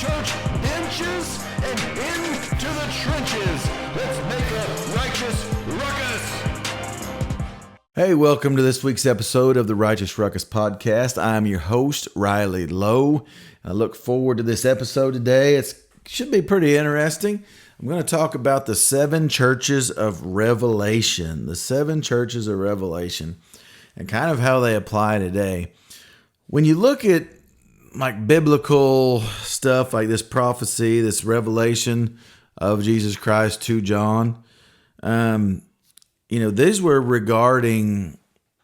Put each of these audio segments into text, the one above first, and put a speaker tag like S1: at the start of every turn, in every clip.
S1: church benches and into the trenches. Let's make a righteous ruckus.
S2: Hey, welcome to this week's episode of the Righteous Ruckus podcast. I'm your host, Riley Lowe. I look forward to this episode today. It should be pretty interesting. I'm going to talk about the 7 churches of Revelation, the 7 churches of Revelation, and kind of how they apply today. When you look at like biblical stuff like this prophecy, this revelation of Jesus Christ to John, these were regarding,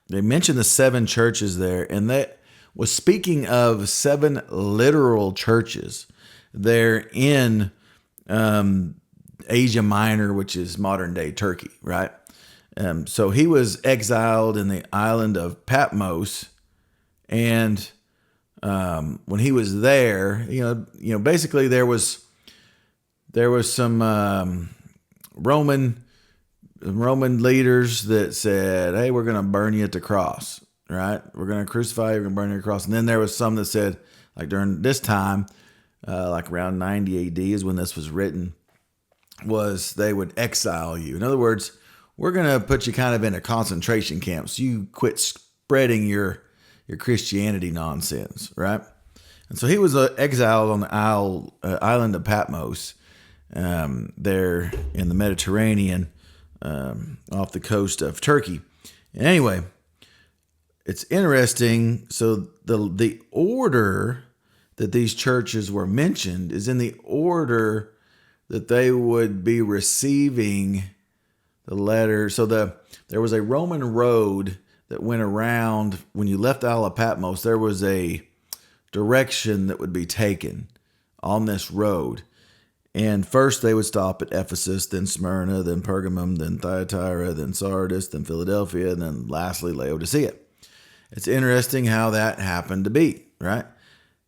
S2: they mentioned the 7 churches there, and that was speaking of 7 literal churches there in Asia Minor, which is modern day Turkey, right? So he was exiled in the island of Patmos, and when he was there, basically there was some Roman leaders that said, "Hey, we're going to burn you at the cross, right? We're going to crucify you, we're going to burn you at the cross." And then there was some that said, like during this time, like around 90 AD is when this was written, was they would exile you. In other words, we're going to put you kind of in a concentration camp so you quit spreading your Christianity nonsense, right? And so he was exiled on the island of Patmos there in the Mediterranean off the coast of Turkey. And anyway, it's interesting. So the order that these churches were mentioned is in the order that they would be receiving the letter. So there was a Roman road that went around. When you left Isle of Patmos, there was a direction that would be taken on this road. And first they would stop at Ephesus, then Smyrna, then Pergamum, then Thyatira, then Sardis, then Philadelphia, and then lastly Laodicea. It's interesting how that happened to be, right?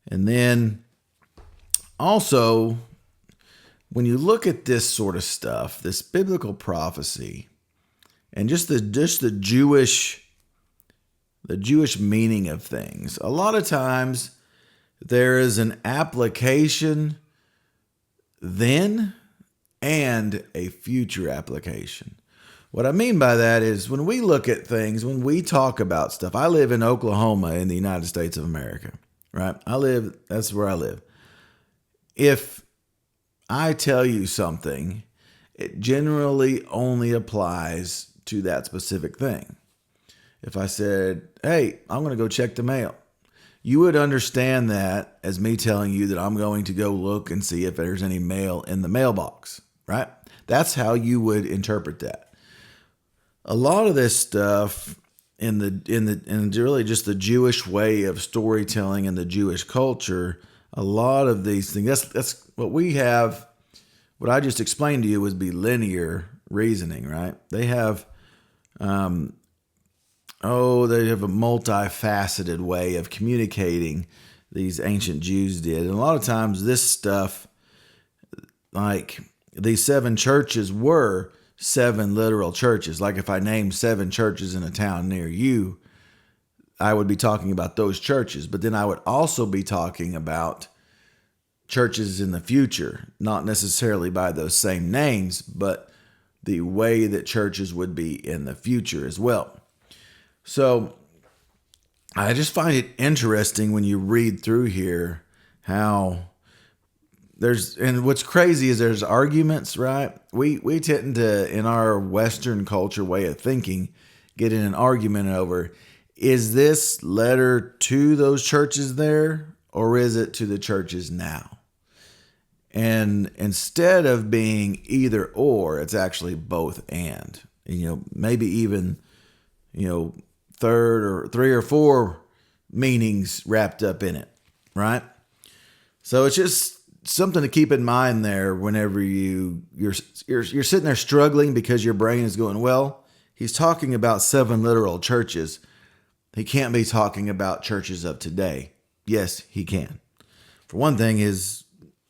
S2: And then also, when you look at this sort of stuff, this biblical prophecy, and just the Jewish meaning of things, a lot of times there is an application then and a future application. What I mean by that is when we look at things, when we talk about stuff, I live in Oklahoma in the United States of America, right? That's where I live. If I tell you something, it generally only applies to that specific thing. If I said, "Hey, I'm going to go check the mail," you would understand that as me telling you that I'm going to go look and see if there's any mail in the mailbox, right? That's how you would interpret that. A lot of this stuff in really just the Jewish way of storytelling and the Jewish culture, a lot of these things, that's what we have. What I just explained to you would be linear reasoning, right? They have they have a multifaceted way of communicating, these ancient Jews did. And a lot of times this stuff, like these 7 churches were 7 literal churches. Like if I named 7 churches in a town near you, I would be talking about those churches. But then I would also be talking about churches in the future, not necessarily by those same names, but the way that churches would be in the future as well. So I just find it interesting when you read through here how and what's crazy is there's arguments, right? We tend to, in our Western culture way of thinking, get in an argument over, is this letter to those churches there, or is it to the churches now? And instead of being either or, it's actually both and. Maybe even, 3 or 4 meanings wrapped up in it, right? So it's just something to keep in mind there whenever you're sitting there struggling because your brain is going, well, he's talking about 7 literal churches. He can't be talking about churches of today. Yes, he can. For one thing,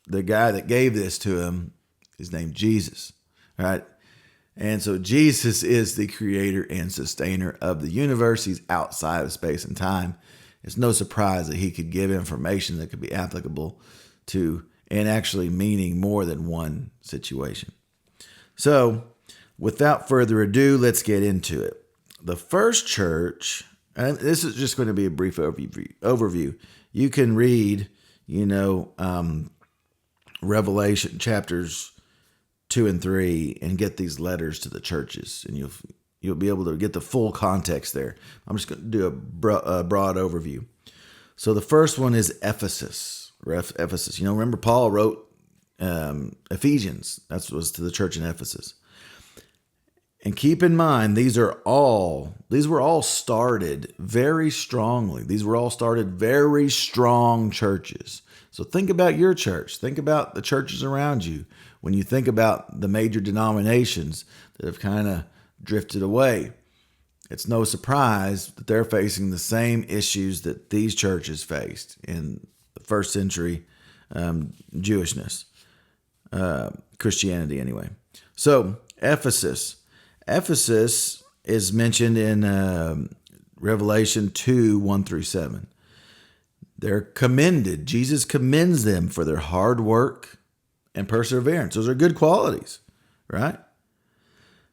S2: the guy that gave this to him is named Jesus, right? And so Jesus is the creator and sustainer of the universe. He's outside of space and time. It's no surprise that he could give information that could be applicable to and actually meaning more than one situation. So, without further ado, let's get into it. The first church, and this is just going to be a brief overview. You can read, Revelation chapters 2 and 3 and get these letters to the churches, and you'll be able to get the full context there. I'm just going to do a broad overview. So the first one is Ephesus. Ephesus. Remember Paul wrote Ephesians. That was to the church in Ephesus. And keep in mind, these were all started very strongly. These were all started very strong churches. So think about your church. Think about the churches around you. When you think about the major denominations that have kind of drifted away, it's no surprise that they're facing the same issues that these churches faced in the first century Jewishness, Christianity anyway. So Ephesus is mentioned in Revelation 2, 1 through 7. They're commended. Jesus commends them for their hard work and perseverance. Those are good qualities, right?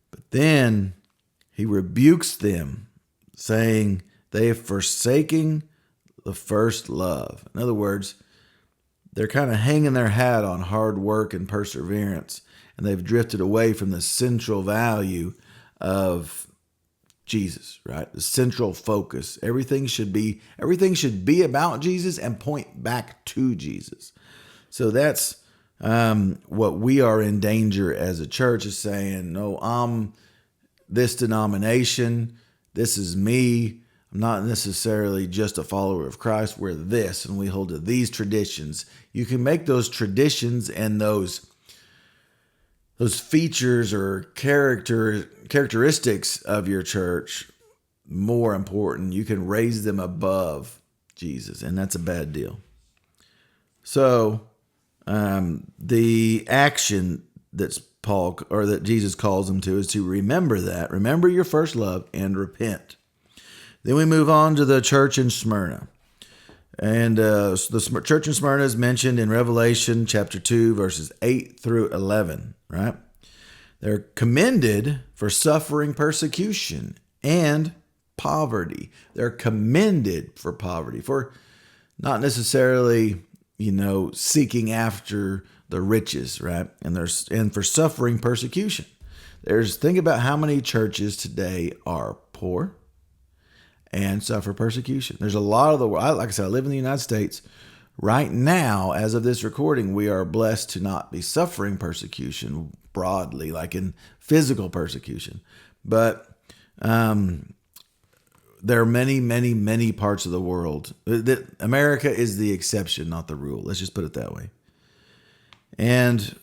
S2: But then he rebukes them, saying they have forsaken the first love. In other words, they're kind of hanging their hat on hard work and perseverance, and they've drifted away from the central value of Jesus, right? The central focus. Everything should be about Jesus and point back to Jesus. So that's what we are in danger as a church, is saying, no, I'm this denomination. This is me. I'm not necessarily just a follower of Christ. We're this, and we hold to these traditions. You can make those traditions and those features or characteristics of your church more important. You can raise them above Jesus, and that's a bad deal. So the action that Jesus calls them to is to remember your first love and repent. Then we move on to the church in Smyrna. And so the church in Smyrna is mentioned in Revelation chapter 2, verses 8 through 11, right? They're commended for suffering persecution and poverty. They're commended for poverty, for not necessarily, seeking after the riches, right? And for suffering persecution. Think about how many churches today are poor and suffer persecution. There's a lot of the world. Like I said, I live in the United States. Right now, as of this recording, we are blessed to not be suffering persecution broadly, like in physical persecution. But there are many, many, many parts of the world. America is the exception, not the rule. Let's just put it that way. And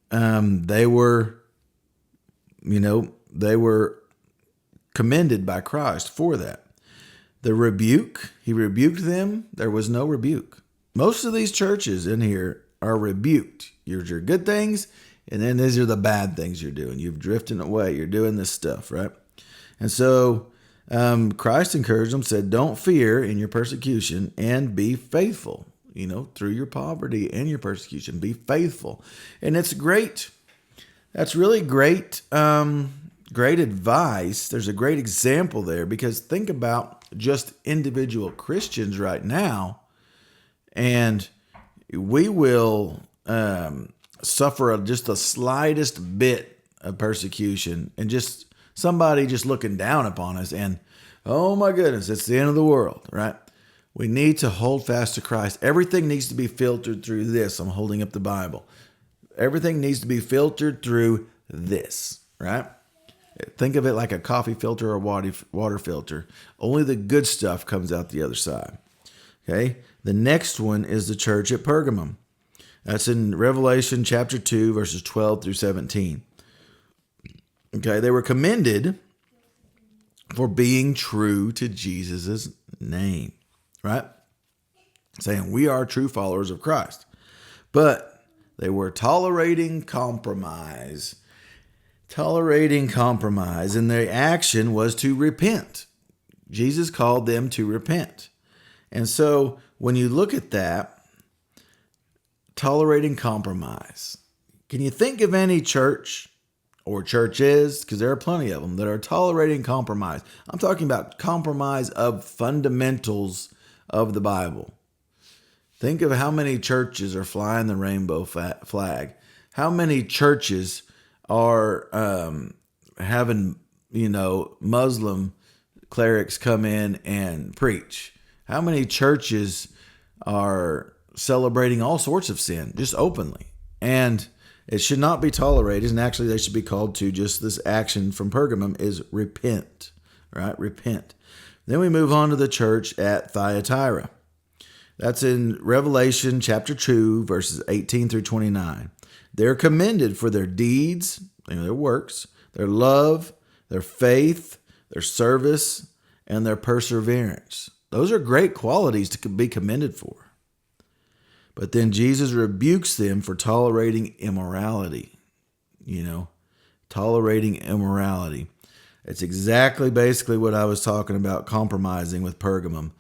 S2: they were commended by Christ for that. The rebuke, he rebuked them. There was no rebuke. Most of these churches in here are rebuked. Here's your good things, and then these are the bad things you're doing. You've drifted away. You're doing this stuff, right? And so Christ encouraged them, said, don't fear in your persecution and be faithful, through your poverty and your persecution. Be faithful. And it's great. That's really great, great advice. There's a great example there, because think about just individual Christians right now, and we will suffer just the slightest bit of persecution, and just somebody just looking down upon us, and oh my goodness, it's the end of the world, right? We need to hold fast to Christ. Everything needs to be filtered through this. I'm holding up the Bible. Everything needs to be filtered through this, right? Think of it like a coffee filter or water filter. Only the good stuff comes out the other side. Okay. The next one is the church at Pergamum. That's in Revelation chapter 2, verses 12 through 17. Okay. They were commended for being true to Jesus' name, right? Saying we are true followers of Christ. But they were tolerating compromise, and their action was to repent. Jesus called them to repent. And so when you look at that, tolerating compromise. Can you think of any church or churches, because there are plenty of them, that are tolerating compromise? I'm talking about compromise of fundamentals of the Bible. Think of how many churches are flying the rainbow flag. How many churches are having, Muslim clerics come in and preach? How many churches are celebrating all sorts of sin just openly? And it should not be tolerated. And actually, they should be called to just this action from Pergamum is repent, right? Repent. Then we move on to the church at Thyatira. That's in Revelation chapter 2, verses 18 through 29. They're commended for their deeds, their works, their love, their faith, their service, and their perseverance. Those are great qualities to be commended for. But then Jesus rebukes them for tolerating immorality. Tolerating immorality. It's exactly basically what I was talking about compromising with Pergamum.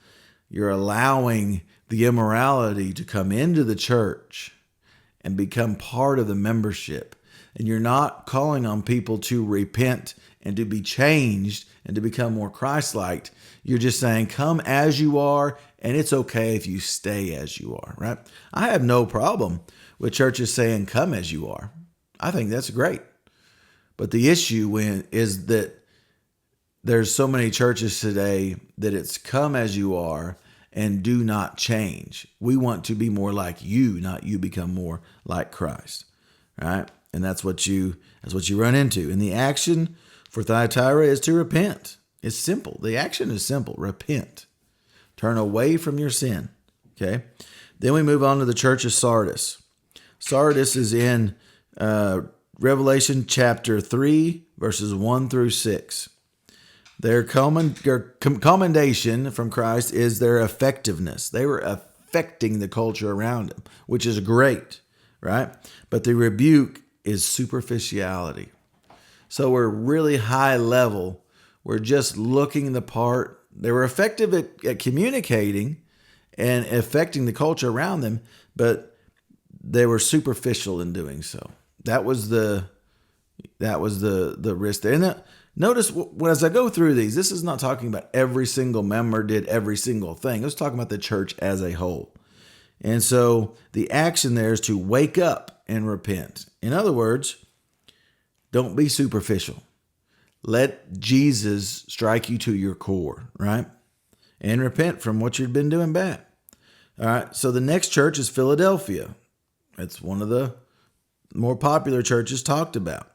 S2: You're allowing the immorality to come into the church and become part of the membership. And you're not calling on people to repent and to be changed and to become more Christ-like. You're just saying, come as you are, and it's okay if you stay as you are, right? I have no problem with churches saying, come as you are. I think that's great. But the issue is that there's so many churches today that it's come as you are and do not change. We want to be more like you, not you become more like Christ, right? And that's what you run into. And the action for Thyatira is to repent. It's simple. The action is simple. Repent. Turn away from your sin. Okay. Then we move on to the church of Sardis. Sardis is in Revelation chapter 3, verses 1 through 6. Their commendation from Christ is their effectiveness. They were affecting the culture around them, which is great, right? But the rebuke is superficiality. So we're really high level. We're just looking the part. They were effective at communicating and affecting the culture around them, but they were superficial in doing so. That was the risk there. And notice as I go through these, this is not talking about every single member did every single thing. It's talking about the church as a whole. And so the action there is to wake up and repent. In other words, don't be superficial. Let Jesus strike you to your core, right? And repent from what you've been doing bad. All right, so the next church is Philadelphia. It's one of the more popular churches talked about.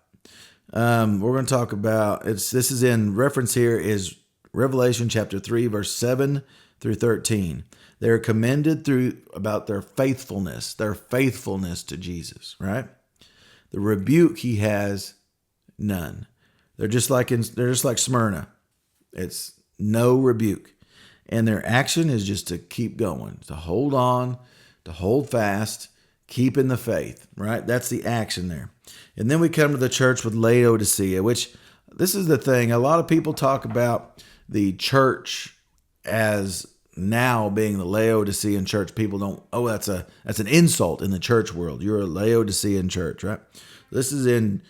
S2: We're going to talk about, this is in reference here is Revelation chapter 3, verse 7 through 13. They're commended about their faithfulness to Jesus, right? The rebuke he has, none. They're just like Smyrna. It's no rebuke. And their action is just to keep going, to hold on, to hold fast, keep in the faith, right? That's the action there. And then we come to the church with Laodicea, which this is the thing. A lot of people talk about the church as now being the Laodicean church. People don't, that's an insult in the church world. You're a Laodicean church, right? This is in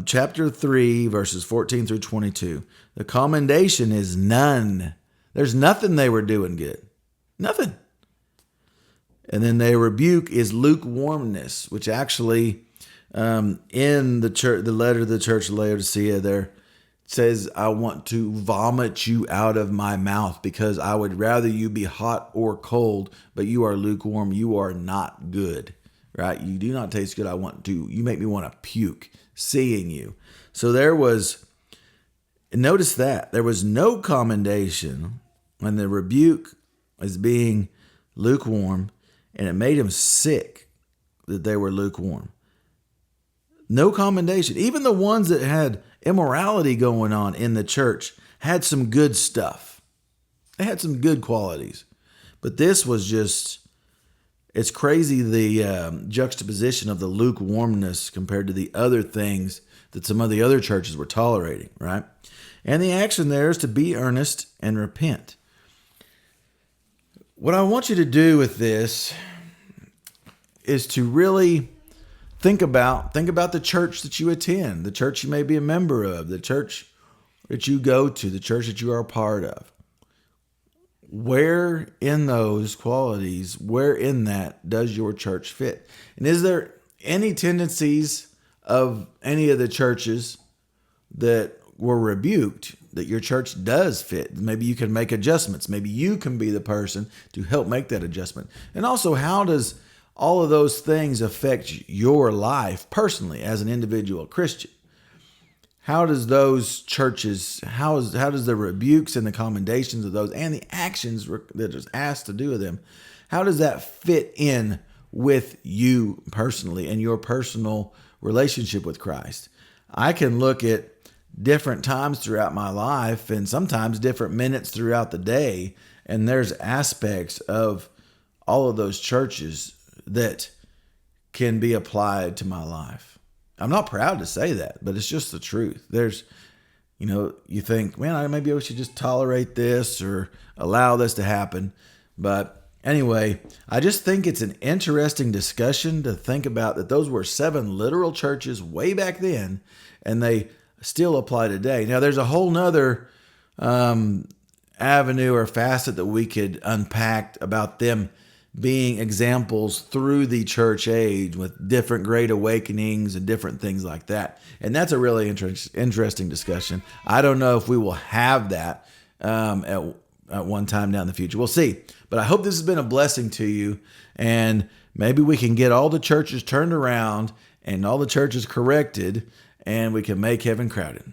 S2: chapter 3, verses 14 through 22. The commendation is none. There's nothing they were doing good. Nothing. And then their rebuke is lukewarmness, which actually in the church, the letter to the church of Laodicea there says, I want to vomit you out of my mouth because I would rather you be hot or cold, but you are lukewarm. You are not good, right? You do not taste good. You make me want to puke seeing you. So notice that there was no commendation when the rebuke is being lukewarm, and it made him sick that they were lukewarm. No commendation. Even the ones that had immorality going on in the church had some good stuff. They had some good qualities. But this was just, it's crazy the juxtaposition of the lukewarmness compared to the other things that some of the other churches were tolerating, right? And the action there is to be earnest and repent. What I want you to do with this is to really think about the church that you attend, the church you may be a member of, the church that you go to, the church that you are a part of. Where in those qualities, where in that does your church fit? And is there any tendencies of any of the churches that were rebuked that your church does fit? Maybe you can make adjustments. Maybe you can be the person to help make that adjustment. And also, how does all of those things affect your life personally as an individual Christian? How does those churches, how does the rebukes and the commendations of those and the actions that is asked to do with them, how does that fit in with you personally and your personal relationship with Christ? I can look at different times throughout my life and sometimes different minutes throughout the day, and there's aspects of all of those churches that can be applied to my life. I'm not proud to say that, but it's just the truth. There's, you think, man, maybe I should just tolerate this or allow this to happen. But anyway, I just think it's an interesting discussion to think about that those were 7 literal churches way back then, and they still apply today. Now, there's a whole nother avenue or facet that we could unpack about them being examples through the church age with different great awakenings and different things like that. And that's a really interesting discussion. I don't know if we will have that at one time down the future. We'll see. But I hope this has been a blessing to you, and maybe we can get all the churches turned around and all the churches corrected, and we can make heaven crowded.